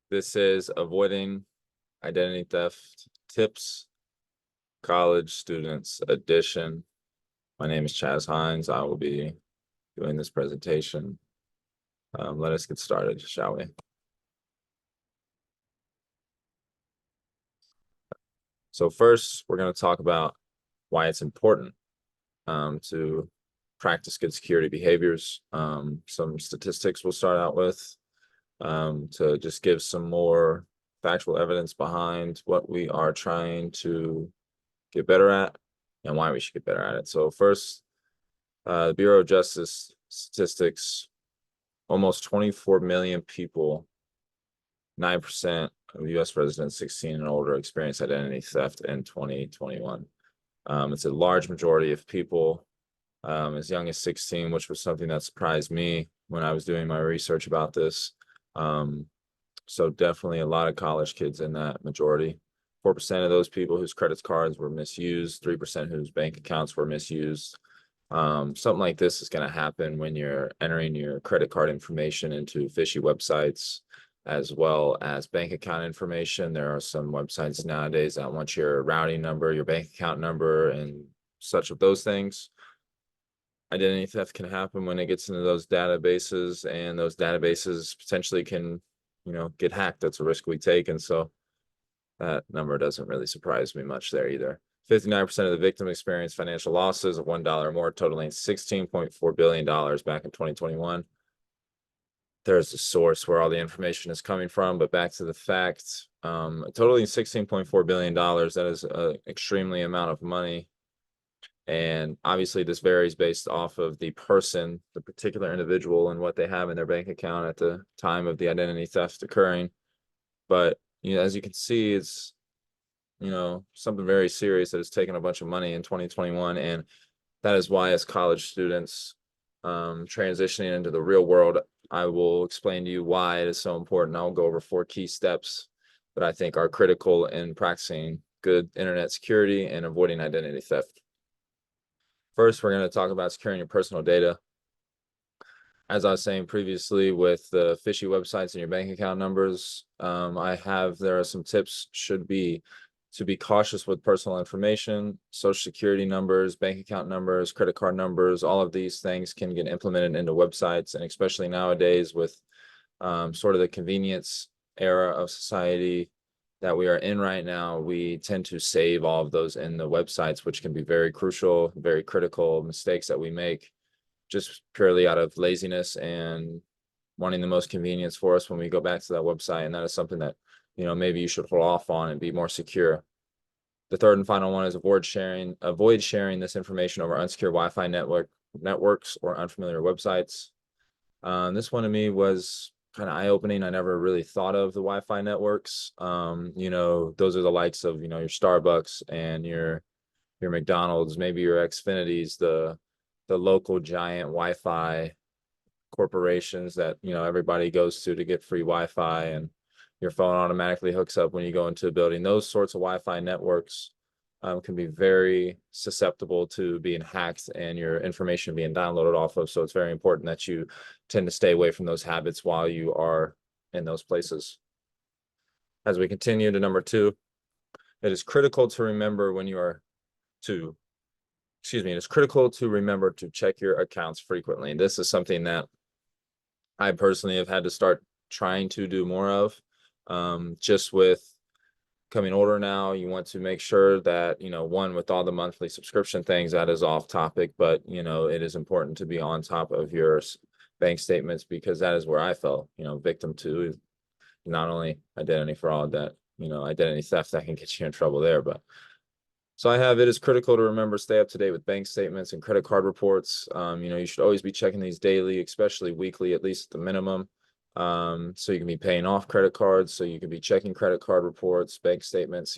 This is Avoiding Identity Theft Tips, College Students Edition. My name is Hinds. I will be doing this presentation. Let us get started, shall we? So first, we're going to talk about why it's important to practice good security behaviors. Some statistics we'll start out with to just give some more factual evidence behind what we are trying to get better at and why we should get better at it. So first, the Bureau of Justice statistics, almost 24 million people, 9% of US residents 16 and older experienced identity theft in 2021. It's a large majority of people as young as 16, which was something that surprised me when I was doing my research about this. So definitely a lot of college kids in that majority. 4% of those people whose credit cards were misused, 3% whose bank accounts were misused. Something like this is going to happen when you're entering your credit card information into fishy websites, as well as bank account information. There are some websites nowadays that want your routing number, your bank account number, and such of those things. Identity theft can happen when it gets into those databases, and those databases potentially can, get hacked. That's a risk we take. And so that number doesn't really surprise me much there either. 59% of the victims experienced financial losses of $1 or more, totaling $16.4 billion back in 2021. There's the source where all the information is coming from, but back to the fact, totaling $16.4 billion, that is an extremely amount of money. And obviously this varies based off of the person, the particular individual, and what they have in their bank account at the time of the identity theft occurring. But, as you can see, it's, something very serious that has taken a bunch of money in 2021. And that is why, as college students transitioning into the real world, I will explain to you why it is so important. I'll go over 4 key steps that I think are critical in practicing good internet security and avoiding identity theft. First, we're going to talk about securing your personal data. As I was saying previously, with the fishy websites and your bank account numbers, there are some tips should be to be cautious with personal information. Social security numbers, bank account numbers, credit card numbers, all of these things can get implemented into websites. And especially nowadays with sort of the convenience era of society that we are in right now, we tend to save all of those in the websites, which can be very crucial, very critical mistakes that we make just purely out of laziness and wanting the most convenience for us when we go back to that website. And that is something that, maybe you should hold off on and be more secure. The third and final one is avoid sharing this information over unsecure Wi-Fi networks or unfamiliar websites. This one to me was kind of eye-opening. I never really thought of the Wi-Fi networks. Those are the likes of, your Starbucks and your McDonald's, maybe your Xfinity's, the local giant Wi-Fi corporations that, everybody goes to get free Wi-Fi, and your phone automatically hooks up when you go into a building. Those sorts of Wi-Fi networks can be very susceptible to being hacked and your information being downloaded off of. So it's very important that you tend to stay away from those habits while you are in those places. As we continue to number 2, it is critical to remember it is critical to remember to check your accounts frequently. And this is something that I personally have had to start trying to do more of. Just with coming older now, you want to make sure that, one, with all the monthly subscription things, that is off topic, but, it is important to be on top of your bank statements, because that is where I fell, victim to not only identity fraud, that, identity theft that can get you in trouble there. But so it is critical to remember, stay up to date with bank statements and credit card reports. You should always be checking these daily, especially weekly, at least at the minimum. So you can be paying off credit cards, so you can be checking credit card reports, bank statements.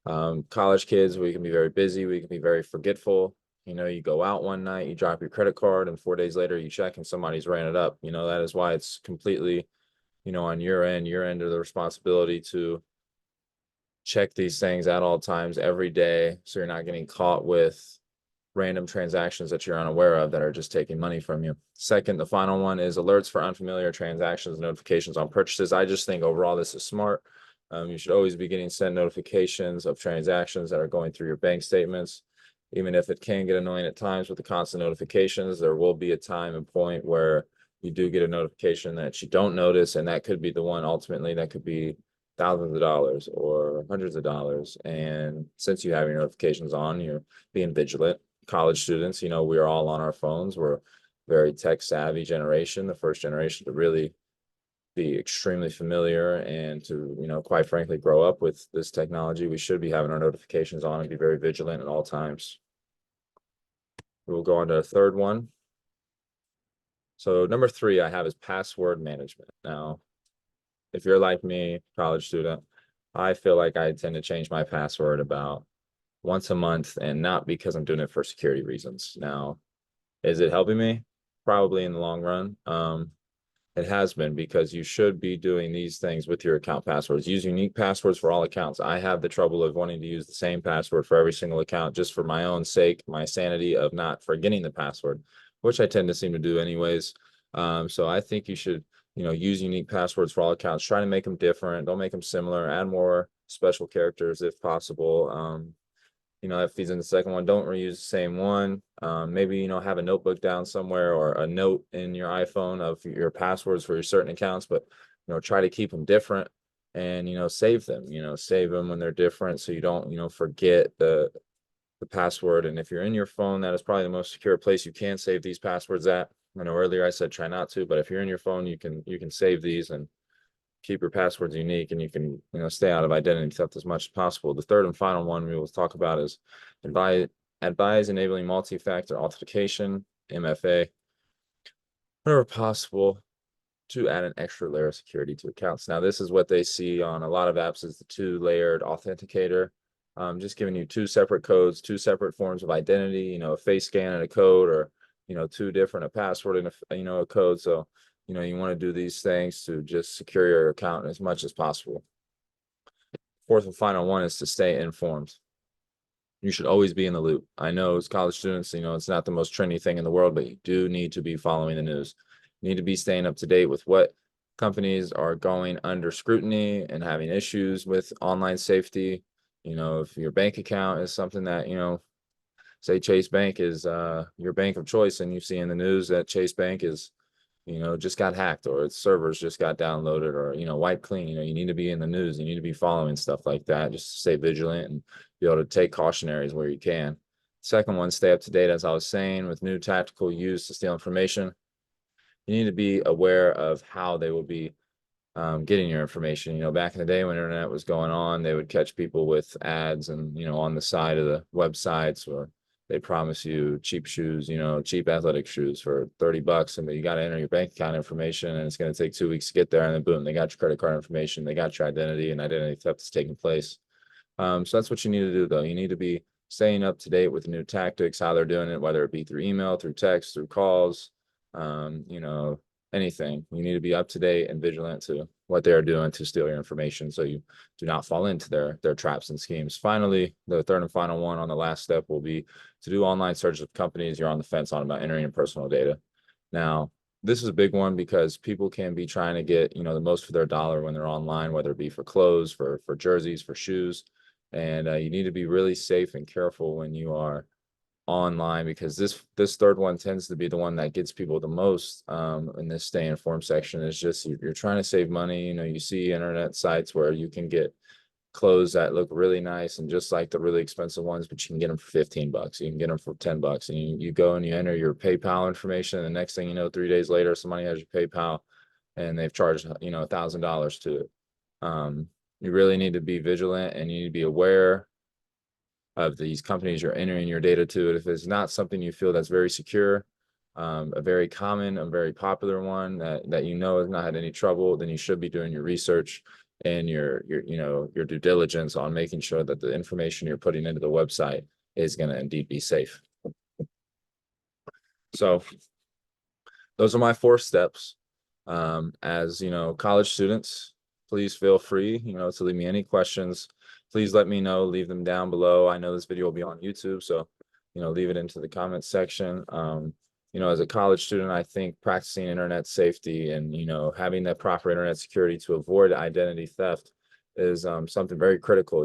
College kids, we can be very busy, we can be very forgetful. You go out one night, you drop your credit card, and 4 days later you check and somebody's ran it up. That is why it's completely, on your end of the responsibility to check these things at all times every day, so you're not getting caught with random transactions that you're unaware of that are just taking money from you. Second, the final one is alerts for unfamiliar transactions, notifications on purchases. I just think overall this is smart. You should always be getting sent notifications of transactions that are going through your bank statements. Even if it can get annoying at times with the constant notifications, there will be a time and point where you do get a notification that you don't notice, and that could be the one ultimately that could be thousands of dollars or hundreds of dollars. And since you have your notifications on, you're being vigilant. College students, we are all on our phones. We're very tech savvy generation, the first generation to really be extremely familiar and to, quite frankly, grow up with this technology. We should be having our notifications on and be very vigilant at all times. We'll go on to the third one. So number 3 I have is password management. Now, if you're like me, college student, I feel like I tend to change my password about once a month, and not because I'm doing it for security reasons. Now, is it helping me? Probably in the long run. It has been, because you should be doing these things with your account passwords. Use unique passwords for all accounts. I have the trouble of wanting to use the same password for every single account just for my own sake, my sanity of not forgetting the password, which I tend to seem to do anyways. So I think you should, use unique passwords for all accounts. Try to make them different. Don't make them similar. Add more special characters if possible. If he's in the second one, don't reuse the same one. Maybe, have a notebook down somewhere or a note in your iPhone of your passwords for your certain accounts, but, try to keep them different and, save them, save them when they're different. So you don't, forget the password. And if you're in your phone, that is probably the most secure place you can save these passwords at. I know earlier I said try not to, but if you're in your phone, you can save these and keep your passwords unique, and you can, stay out of identity theft as much as possible. The third and final one we will talk about is advise enabling multi-factor authentication, MFA, whenever possible, to add an extra layer of security to accounts. Now, this is what they see on a lot of apps is the 2-layered authenticator. Just giving you 2 separate codes, 2 separate forms of identity, a face scan and a code, or, 2 different, a password and a code. So, you want to do these things to just secure your account as much as possible. Fourth and final one is to stay informed. You should always be in the loop. I know as college students, it's not the most trendy thing in the world, but you do need to be following the news. You need to be staying up to date with what companies are going under scrutiny and having issues with online safety. If your bank account is something that, say Chase Bank is your bank of choice, and you see in the news that Chase Bank is, just got hacked, or its servers just got downloaded, or, wiped clean. You need to be in the news. You need to be following stuff like that, just to stay vigilant and be able to take cautionaries where you can. Second one, stay up to date, as I was saying, with new tactical use to steal information. You need to be aware of how they will be getting your information. Back in the day when internet was going on, they would catch people with ads and, on the side of the websites, or they promise you cheap shoes, cheap athletic shoes for $30, and you got to enter your bank account information, and it's going to take 2 weeks to get there, and then boom, they got your credit card information, they got your identity, and identity theft is taking place. So that's what you need to do, though. You need to be staying up to date with new tactics, how they're doing it, whether it be through email, through text, through calls, anything. You need to be up to date and vigilant to what they are doing to steal your information, so you do not fall into their traps and schemes. Finally, the third and final one on the last step will be to do online searches of companies you're on the fence on about entering your personal data. Now, this is a big one because people can be trying to get, the most for their dollar when they're online, whether it be for clothes, for jerseys, for shoes. And you need to be really safe and careful when you are online, because this third one tends to be the one that gets people the most in this stay informed section. Is just you're trying to save money. You see internet sites where you can get clothes that look really nice and just like the really expensive ones, but you can get them for $15. You can get them for $10, and you go and you enter your PayPal information, and the next thing you know, 3 days later, somebody has your PayPal and they've charged $1,000 to it. You really need to be vigilant, and you need to be aware of these companies you're entering your data to. If it's not something you feel that's very secure, a very common, a very popular one that has not had any trouble, then you should be doing your research and your due diligence on making sure that the information you're putting into the website is going to indeed be safe. So those are my 4 steps. As college students, please feel free, to leave me any questions. Please let me know, leave them down below. I know this video will be on YouTube, so, leave it into the comments section. As a college student, I think practicing internet safety and, having that proper internet security to avoid identity theft is something very critical.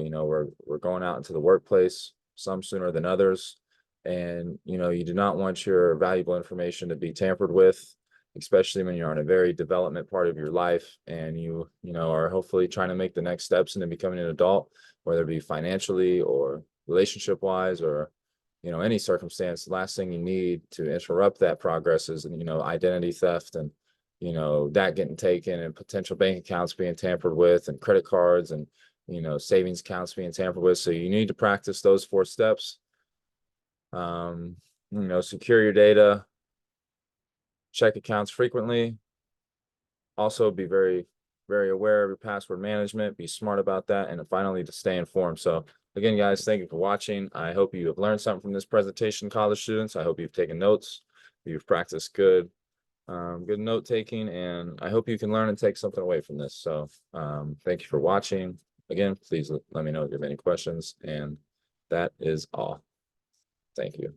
We're going out into the workplace, some sooner than others. And, you do not want your valuable information to be tampered with, especially when you're on a very development part of your life and are hopefully trying to make the next steps into becoming an adult, whether it be financially or relationship wise or any circumstance. The last thing you need to interrupt that progress is identity theft and that getting taken and potential bank accounts being tampered with and credit cards and savings accounts being tampered with. So you need to practice those 4 steps. Secure your data, check accounts frequently. Also be very, very aware of your password management, be smart about that, and finally to stay informed. So again, guys, thank you for watching. I hope you have learned something from this presentation, college students. I hope you've taken notes, you've practiced good note taking, and I hope you can learn and take something away from this. So thank you for watching. Again, please let me know if you have any questions, and that is all. Thank you.